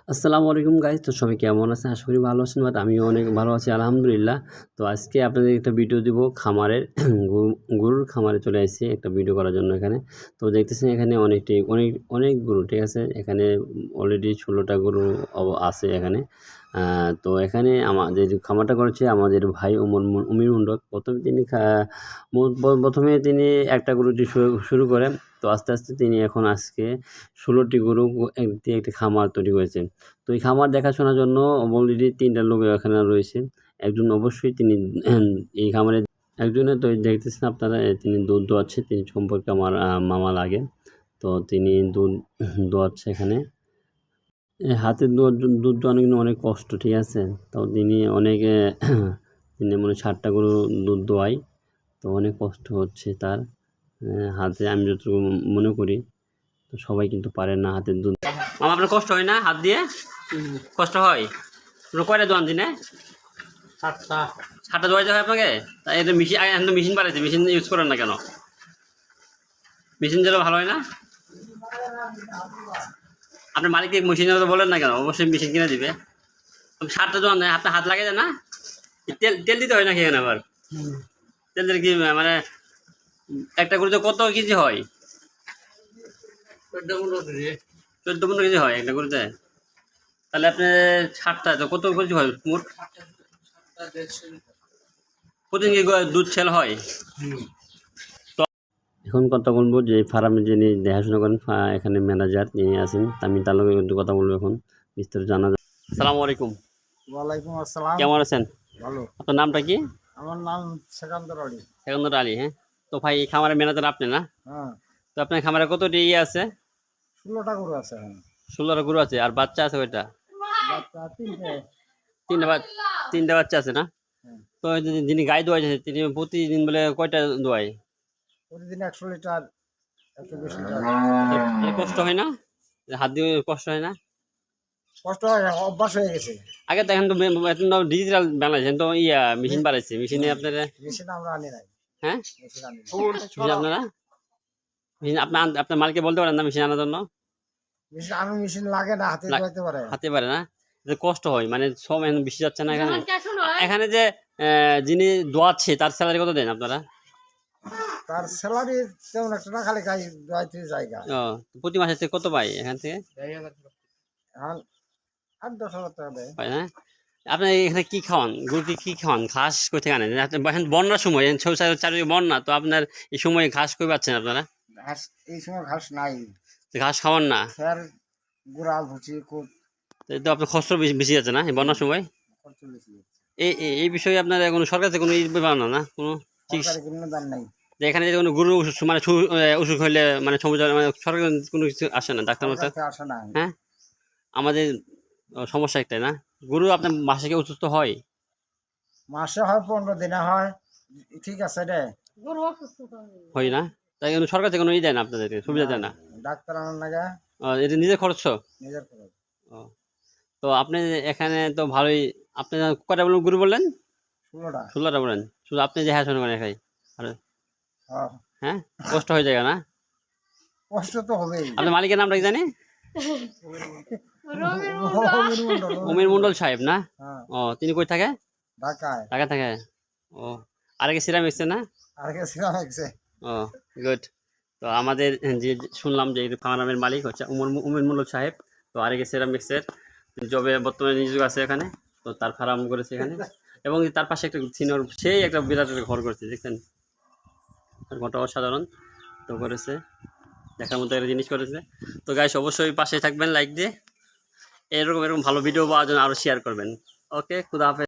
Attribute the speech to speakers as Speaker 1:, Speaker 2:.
Speaker 1: আসসালামু আলাইকুম গাইস, তো সবাই কেমন আছেন? আশা করি ভালো আছেন। বাট আমিও অনেক ভালো আছি আলহামদুলিল্লাহ। তো আজকে আপনাদের একটা ভিডিও দিব খামারের গরুর খামারে চলে আসছি একটা ভিডিও করার জন্য এখানে। তো দেখতেছেন এখানে অনেক গরু, ঠিক আছে? এখানে অলরেডি 16টা গরু আছে এখানে। তো এখানে আমাদের খামারটা করেছে আমাদের ভাই উমির মণ্ডল। প্রথমে তিনি একটা গরু দিয়ে শুরু করেন। তো আস্তে আস্তে তিনি আজকে 16টি গরু দিয়ে একটি খামার তৈরি করেছেন। তো এই খামার দেখাশোনার জন্য অলরেডি 3টা লোক এখানে রয়েছে। একজন অবশ্যই তিনি এই খামারে একজনে তো দেখতেছেন আপনারা, তিনি দুধ দোয়াচ্ছে। তিনি সম্পর্কে আমার মামা লাগে। তো তিনি দুধ দোয়াচ্ছে এখানে। হাতের দুধ দোয়ানো কিন্তু অনেক কষ্ট, ঠিক আছে? তো তিনি তিনি মনে 60টা গরু দুধ দোয়ায়। তো অনেক কষ্ট হচ্ছে তার হাতে, আমি যতটুকু মনে করি। তো সবাই কিন্তু পারে না হাতের দুধ। মামা, আপনার কষ্ট হয় না হাত দিয়ে? কষ্ট হয়? কয়টা দোয়ান দিনে? 7টা দোয়াইতে হয় আপনাকে? তাই এটা এখন তো মেশিন বাড়াইছে, মেশিন ইউজ করেন না কেন? মেশিন দিলে ভালো হয় না? আপনার মালিককে মেশিন বলেন না কেন? অবশ্যই মেশিন কিনে দিবে। 7টা দোয়ান দেয়, আপনার হাত লাগে যায় না? তেল দিতে হয় নাকি এখানে আবার? তেল দিলে কি মানে একটা গরুতে কত কেজি হয়? 14-15 কেজি হয় একটা গরুতে। তাহলে আপনি 7টা তো কত কেজি হয় মোট? প্রতিদিন কি দুধ সেল হয়? তো এখন কথা বলবো যে ফার্মে যিনি দেখাশোনা করেন, এখানে ম্যানেজার যিনি আছেন, আমি তার লগে একটু কথা বলবো এখন, বিস্তারিত জানা যায়। আসসালামু আলাইকুম।
Speaker 2: ওয়ালাইকুম আসসালাম।
Speaker 1: কেমন আছেন?
Speaker 2: ভালো।
Speaker 1: আপনার নামটা কি?
Speaker 2: আমার নাম সেকান্দর আলী।
Speaker 1: সেকান্দর আলী। হ্যাঁ, তো ভাই খামারের ম্যানেজার আপনি না?
Speaker 2: হ্যাঁ।
Speaker 1: তো আপনার খামারে কতটি আছে?
Speaker 2: 16টা গরু আছে।
Speaker 1: 16টা গরু আছে। আর বাচ্চা আছে কয়টা?
Speaker 2: বাচ্চা 3টে।
Speaker 1: তিনটা বাচ্চা আছে না?
Speaker 2: হ্যাঁ।
Speaker 1: তো যিনি গাই দোয়াইছে তিনি প্রতিদিন বলে কয়টা দোয়ায়?
Speaker 2: প্রতিদিন 100 লিটার, 120 লিটার।
Speaker 1: কষ্ট হয় না? হাত দিয়ে কষ্ট হয় না?
Speaker 2: কষ্ট হয়, অভ্যাস হয়ে গেছে।
Speaker 1: আগে তো এখন তো ডিজিটাল বানাইছেন, তো মেশিন বানাইছে। মেশিনে আপনারা
Speaker 2: মেশিন আমরা আনি নাই।
Speaker 1: হ্যাঁ,
Speaker 2: মেশিন আনি নাই।
Speaker 1: মেশিন আপনারা আপনার মালকে বলতে পারেন না মেশিন আনার জন্য?
Speaker 2: মেশিন লাগে না, হাতে ধোয়াইতে পারে।
Speaker 1: হাতে পারে না, কষ্ট হয় মানে সব এখন বেশি যাচ্ছে না এখানে। এখানে যে যিনি দোয়াচ্ছে তার স্যালারি কত দেন আপনারা?
Speaker 2: তার স্যালারি তেমন একটা না, খালি গাই ধোয়াইতে জায়গা।
Speaker 1: প্রতি মাসে কত পাই এখান থেকে?
Speaker 2: এখন 8-10 হাজার টাকা দেয়।
Speaker 1: পাই না? আপনি এখানে কি খাওয়ান? গরুকে কি খাওয়ান? ঘাস কই থেকে আনেন? এখন বন্যার সময়, চারিদিকে বন্যা, তো আপনার এই সময় ঘাস কই পাচ্ছেন আপনারা?
Speaker 2: ঘাস এই সময় ঘাস নাই।
Speaker 1: ঘাস খাওয়ান না?
Speaker 2: ফের গুড়া ভুচি খুব
Speaker 1: তো আপনার খরচ বেশি যাচ্ছে না এই বন্যার সময়?
Speaker 2: খরচ বেশি।
Speaker 1: এই বিষয়ে আপনার কোনো সরকার থেকে কোনো বানানো না কোনো
Speaker 2: সরকারি কোনো দাম নাই।
Speaker 1: যে এখানে যে কোনো গরু মানে অসুখ হইলে মানে মানে সরকার কোনো কিছু আসে না, ডাক্তার মাস্টার
Speaker 2: আসে না।
Speaker 1: হ্যাঁ, আমাদের সমস্যা একটাই না। গরু আপনার মাসে কি অসুস্থ হয়?
Speaker 2: মাসে হয়, 15 দিনে হয়। ঠিক আছে রে,
Speaker 1: হয় না? তাই সরকার থেকে কোনো দেয় না আপনাদেরকে, সুবিধা দেয় না?
Speaker 2: ডাক্তার আনার লাগে।
Speaker 1: এটা নিজের খরচ?
Speaker 2: নিজের খরচ।
Speaker 1: তো আপনি এখানে তো ভালোই, আপনি কয়টা গরু বললেন?
Speaker 2: 16টা।
Speaker 1: 16টা বলেন। শুধু আপনি যে হ্যাঁ শোনেন মানে একাই? হ্যাঁ, কষ্ট হয়ে যায় না?
Speaker 2: কষ্ট তো হবেই।
Speaker 1: আপনার মালিকের নামটা কি জানি? উমির মণ্ডল সাহেব না? তিনি কই থাকে?
Speaker 2: ঢাকায়।
Speaker 1: ঢাকা থাকে। ও, আরেকে সিরামিক্সে না?
Speaker 2: আরেকে সিরামিক্সে।
Speaker 1: গুড। তো আমাদের যে শুনলাম যে ফার্মের মালিক হচ্ছে উমির মণ্ডল সাহেব। তো আরেকে সিরামিক্সের জবে বর্তমানে নিয়োগ আছে এখানে। তো তার ফার্ম করেছে এখানে, এবং তার পাশে একটা সিনিয়র, সেই একটা বিরাট ঘর করেছে, দেখছেন? ঘরটা অসাধারণ তো করেছে, দেখার মতো একটা জিনিস করেছে। তো গাইস, অবশ্যই পাশে থাকবেন লাইক দিয়ে। এরকম ভালো ভিডিও পাওয়ার জন্য আরও শেয়ার করবেন। ওকে, খুদা হাফেজ।